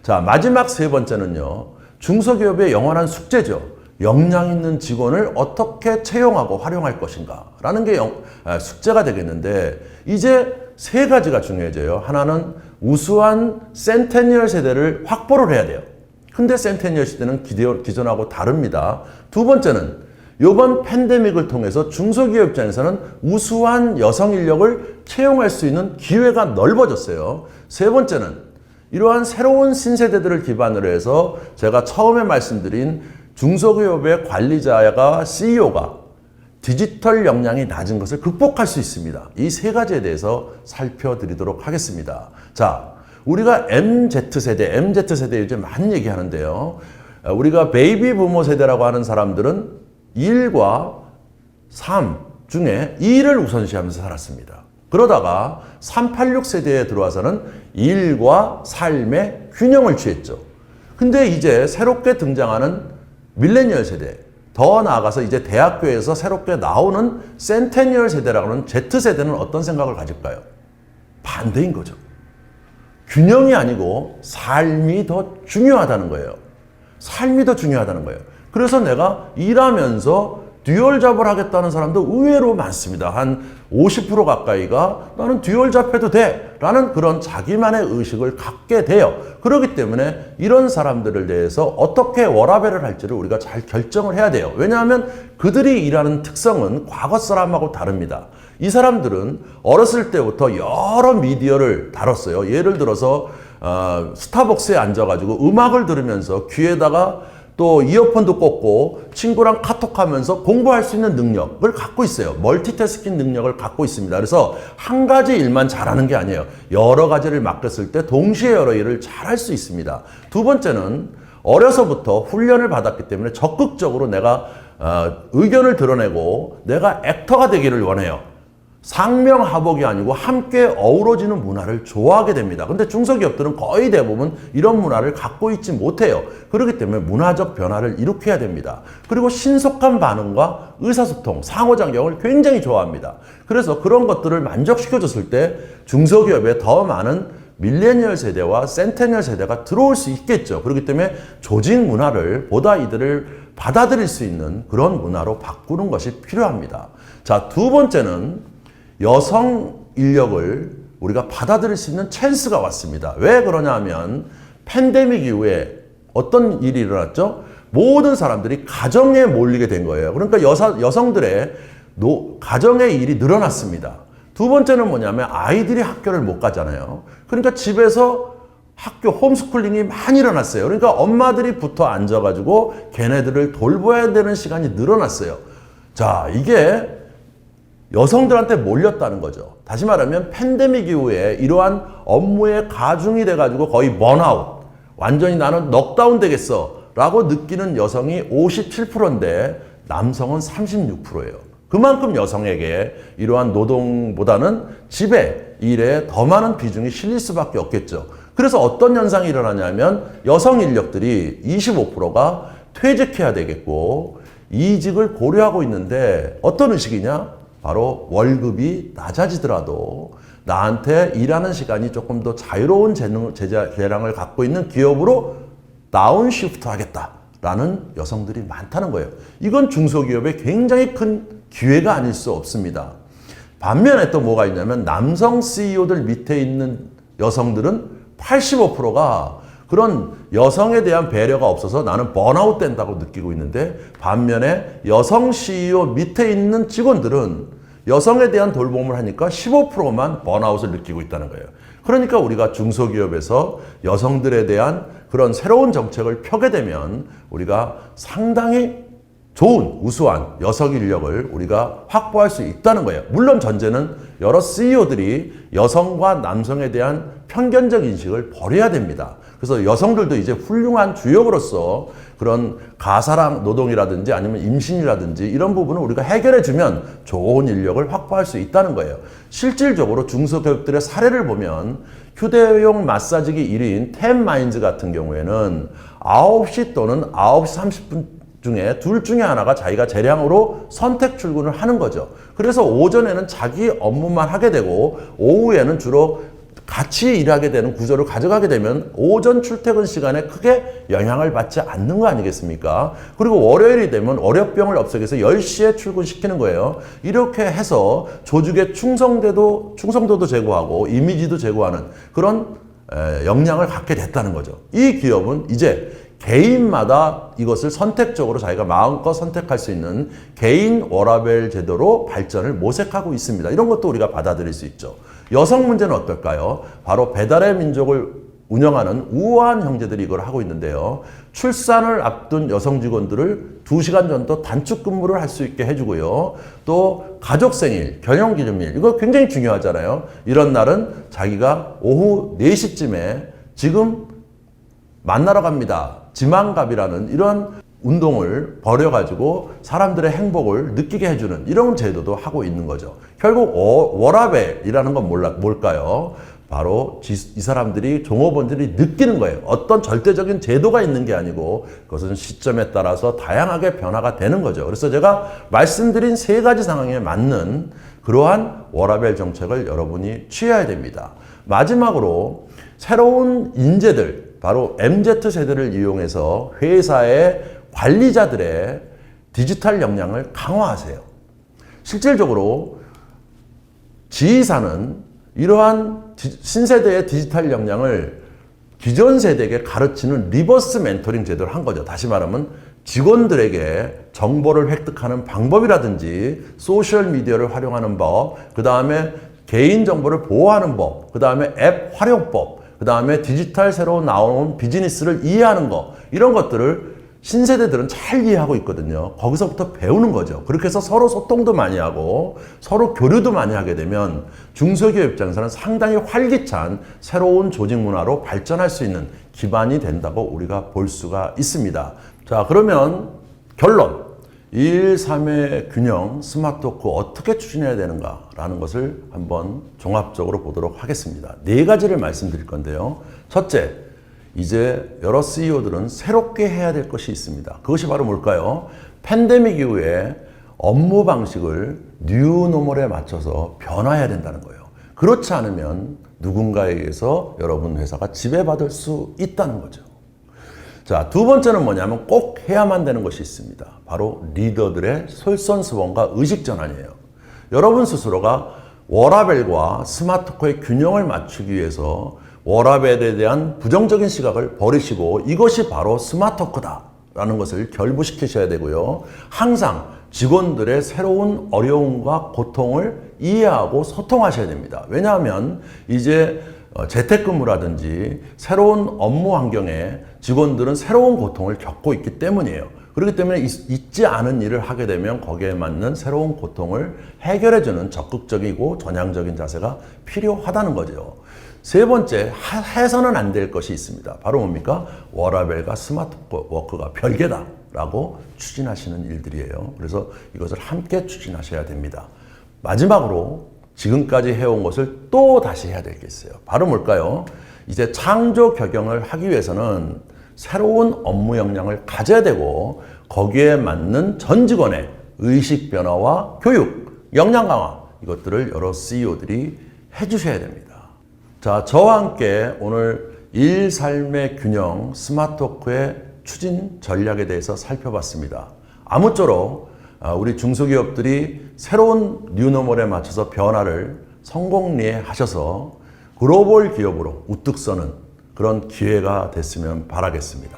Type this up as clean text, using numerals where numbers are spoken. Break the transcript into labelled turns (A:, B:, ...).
A: 자, 마지막 세 번째는요. 중소기업의 영원한 숙제죠. 역량 있는 직원을 어떻게 채용하고 활용할 것인가 라는 게 숙제가 되겠는데 이제 세 가지가 중요해져요. 하나는 우수한 센테니얼 세대를 확보를 해야 돼요. 근데 센테니얼 시대는 기존하고 다릅니다. 두 번째는 이번 팬데믹을 통해서 중소기업 입장에서는 우수한 여성 인력을 채용할 수 있는 기회가 넓어졌어요. 세 번째는 이러한 새로운 신세대들을 기반으로 해서 제가 처음에 말씀드린 중소기업의 관리자가 CEO가 디지털 역량이 낮은 것을 극복할 수 있습니다. 이 세 가지에 대해서 살펴드리도록 하겠습니다. 자, 우리가 MZ세대 요즘 많이 얘기하는데요. 우리가 베이비 부모 세대라고 하는 사람들은 일과 삶 중에 일을 우선시하면서 살았습니다. 그러다가 386 세대에 들어와서는 일과 삶의 균형을 취했죠. 근데 이제 새롭게 등장하는 밀레니얼 세대, 더 나아가서 이제 대학교에서 새롭게 나오는 센테니얼 세대라고 하는 Z세대는 어떤 생각을 가질까요? 반대인 거죠. 균형이 아니고 삶이 더 중요하다는 거예요. 삶이 더 중요하다는 거예요. 그래서 내가 일하면서 듀얼 잡을 하겠다는 사람도 의외로 많습니다. 한 50% 가까이가 나는 듀얼 잡해도 돼 라는 그런 자기만의 의식을 갖게 돼요. 그렇기 때문에 이런 사람들을 대해서 어떻게 워라밸을 할지를 우리가 잘 결정을 해야 돼요. 왜냐하면 그들이 일하는 특성은 과거 사람하고 다릅니다. 이 사람들은 어렸을 때부터 여러 미디어를 다뤘어요. 예를 들어서 스타벅스에 앉아가지고 음악을 들으면서 귀에다가 또 이어폰도 꽂고 친구랑 카톡하면서 공부할 수 있는 능력을 갖고 있어요. 멀티태스킹 능력을 갖고 있습니다. 그래서 한 가지 일만 잘하는 게 아니에요. 여러 가지를 맡겼을 때 동시에 여러 일을 잘할 수 있습니다. 두 번째는 어려서부터 훈련을 받았기 때문에 적극적으로 내가 의견을 드러내고 내가 액터가 되기를 원해요. 상명하복이 아니고 함께 어우러지는 문화를 좋아하게 됩니다. 근데 중소기업들은 거의 대부분 이런 문화를 갖고 있지 못해요. 그렇기 때문에 문화적 변화를 일으켜야 됩니다. 그리고 신속한 반응과 의사소통, 상호작용을 굉장히 좋아합니다. 그래서 그런 것들을 만족시켜줬을 때 중소기업에 더 많은 밀레니얼 세대와 센테니얼 세대가 들어올 수 있겠죠. 그렇기 때문에 조직 문화를 보다 이들을 받아들일 수 있는 그런 문화로 바꾸는 것이 필요합니다. 자, 두 번째는 여성 인력을 우리가 받아들일 수 있는 찬스가 왔습니다. 왜 그러냐 하면 팬데믹 이후에 어떤 일이 일어났죠? 모든 사람들이 가정에 몰리게 된 거예요. 그러니까 여성들의 가정의 일이 늘어났습니다. 두 번째는 뭐냐면 아이들이 학교를 못 가잖아요. 그러니까 집에서 학교 홈스쿨링이 많이 일어났어요. 그러니까 엄마들이 붙어 앉아가지고 걔네들을 돌봐야 되는 시간이 늘어났어요. 자, 이게 여성들한테 몰렸다는 거죠. 다시 말하면 팬데믹 이후에 이러한 업무에 가중이 돼가지고 거의 번아웃, 완전히 나는 넉다운 되겠어 라고 느끼는 여성이 57%인데 남성은 36%예요. 그만큼 여성에게 이러한 노동보다는 집에 일에 더 많은 비중이 실릴 수밖에 없겠죠. 그래서 어떤 현상이 일어나냐면 여성 인력들이 25%가 퇴직해야 되겠고 이직을 고려하고 있는데 어떤 의식이냐? 바로 월급이 낮아지더라도 나한테 일하는 시간이 조금 더 자유로운 재량을 갖고 있는 기업으로 다운시프트 하겠다라는 여성들이 많다는 거예요. 이건 중소기업의 굉장히 큰 기회가 아닐 수 없습니다. 반면에 또 뭐가 있냐면 남성 CEO들 밑에 있는 여성들은 85%가 그런 여성에 대한 배려가 없어서 나는 번아웃 된다고 느끼고 있는데 반면에 여성 CEO 밑에 있는 직원들은 여성에 대한 돌봄을 하니까 15%만 번아웃을 느끼고 있다는 거예요. 그러니까 우리가 중소기업에서 여성들에 대한 그런 새로운 정책을 펴게 되면 우리가 상당히 좋은 우수한 여성 인력을 우리가 확보할 수 있다는 거예요. 물론 전제는 여러 CEO들이 여성과 남성에 대한 편견적 인식을 버려야 됩니다. 그래서 여성들도 이제 훌륭한 주역으로서 그런 가사랑 노동이라든지 아니면 임신이라든지 이런 부분을 우리가 해결해주면 좋은 인력을 확보할 수 있다는 거예요. 실질적으로 중소기업들의 사례를 보면 휴대용 마사지기 1위인 템마인즈 같은 경우에는 9시 또는 9시 30분 중에 둘 중에 하나가 자기가 재량으로 선택 출근을 하는 거죠. 그래서 오전에는 자기 업무만 하게 되고 오후에는 주로 같이 일하게 되는 구조를 가져가게 되면 오전 출퇴근 시간에 크게 영향을 받지 않는 거 아니겠습니까? 그리고 월요일이 되면 월요병을 없애기 위해서 10시에 출근시키는 거예요. 이렇게 해서 조직의 충성도도 제고하고 이미지도 제고하는 그런 역량을 갖게 됐다는 거죠. 이 기업은 이제 개인마다 이것을 선택적으로 자기가 마음껏 선택할 수 있는 개인 워라밸 제도로 발전을 모색하고 있습니다. 이런 것도 우리가 받아들일 수 있죠. 여성 문제는 어떨까요? 바로 배달의 민족을 운영하는 우아한 형제들이 이걸 하고 있는데요. 출산을 앞둔 여성 직원들을 2시간 전도 단축 근무를 할 수 있게 해주고요. 또 가족 생일, 결혼기념일 이거 굉장히 중요하잖아요. 이런 날은 자기가 오후 4시쯤에 지금 만나러 갑니다. 지망갑이라는 이런 운동을 벌여가지고 사람들의 행복을 느끼게 해주는 이런 제도도 하고 있는 거죠. 결국 워라밸이라는 건 뭘까요? 바로 이 사람들이 종업원들이 느끼는 거예요. 어떤 절대적인 제도가 있는 게 아니고 그것은 시점에 따라서 다양하게 변화가 되는 거죠. 그래서 제가 말씀드린 3가지 상황에 맞는 그러한 워라밸 정책을 여러분이 취해야 됩니다. 마지막으로 새로운 인재들, 바로 MZ세대를 이용해서 회사의 관리자들의 디지털 역량을 강화하세요. 실질적으로 지휘사는 이러한 신세대의 디지털 역량을 기존 세대에게 가르치는 리버스 멘토링 제도를 한 거죠. 다시 말하면 직원들에게 정보를 획득하는 방법이라든지 소셜미디어를 활용하는 법, 그 다음에 개인정보를 보호하는 법, 그 다음에 앱 활용법, 그 다음에 디지털 새로 나온 비즈니스를 이해하는 거, 이런 것들을 신세대들은 잘 이해하고 있거든요. 거기서부터 배우는 거죠. 그렇게 해서 서로 소통도 많이 하고 서로 교류도 많이 하게 되면 중소기업 입장에서는 상당히 활기찬 새로운 조직 문화로 발전할 수 있는 기반이 된다고 우리가 볼 수가 있습니다. 자, 그러면 결론. 1, 3의 균형 스마트워크 어떻게 추진해야 되는가라는 것을 한번 종합적으로 보도록 하겠습니다. 4가지를 말씀드릴 건데요. 첫째, 이제 여러 CEO들은 새롭게 해야 될 것이 있습니다. 그것이 바로 뭘까요? 팬데믹 이후에 업무 방식을 뉴노멀에 맞춰서 변화해야 된다는 거예요. 그렇지 않으면 누군가에 의해서 여러분 회사가 지배받을 수 있다는 거죠. 자, 2번째는 뭐냐면 꼭 해야만 되는 것이 있습니다. 바로 리더들의 솔선수범과 의식전환이에요. 여러분 스스로가 워라밸과 스마트코의 균형을 맞추기 위해서 워라밸에 대한 부정적인 시각을 버리시고 이것이 바로 스마트워크다라는 것을 결부시키셔야 되고요. 항상 직원들의 새로운 어려움과 고통을 이해하고 소통하셔야 됩니다. 왜냐하면 이제 재택근무라든지 새로운 업무 환경에 직원들은 새로운 고통을 겪고 있기 때문이에요. 그렇기 때문에 잊지 않은 일을 하게 되면 거기에 맞는 새로운 고통을 해결해주는 적극적이고 전향적인 자세가 필요하다는 거죠. 3번째, 해서는 안 될 것이 있습니다. 바로 뭡니까? 워라밸과 스마트워크가 별개다라고 추진하시는 일들이에요. 그래서 이것을 함께 추진하셔야 됩니다. 마지막으로 지금까지 해온 것을 또 다시 해야 될 게 있어요. 바로 뭘까요? 이제 창조 경영을 하기 위해서는 새로운 업무 역량을 가져야 되고 거기에 맞는 전 직원의 의식 변화와 교육, 역량 강화 이것들을 여러 CEO들이 해주셔야 됩니다. 자, 저와 함께 오늘 일, 삶의 균형, 스마트워크의 추진 전략에 대해서 살펴봤습니다. 아무쪼록 우리 중소기업들이 새로운 뉴노멀에 맞춰서 변화를 성공리하셔서 글로벌 기업으로 우뚝 서는 그런 기회가 됐으면 바라겠습니다.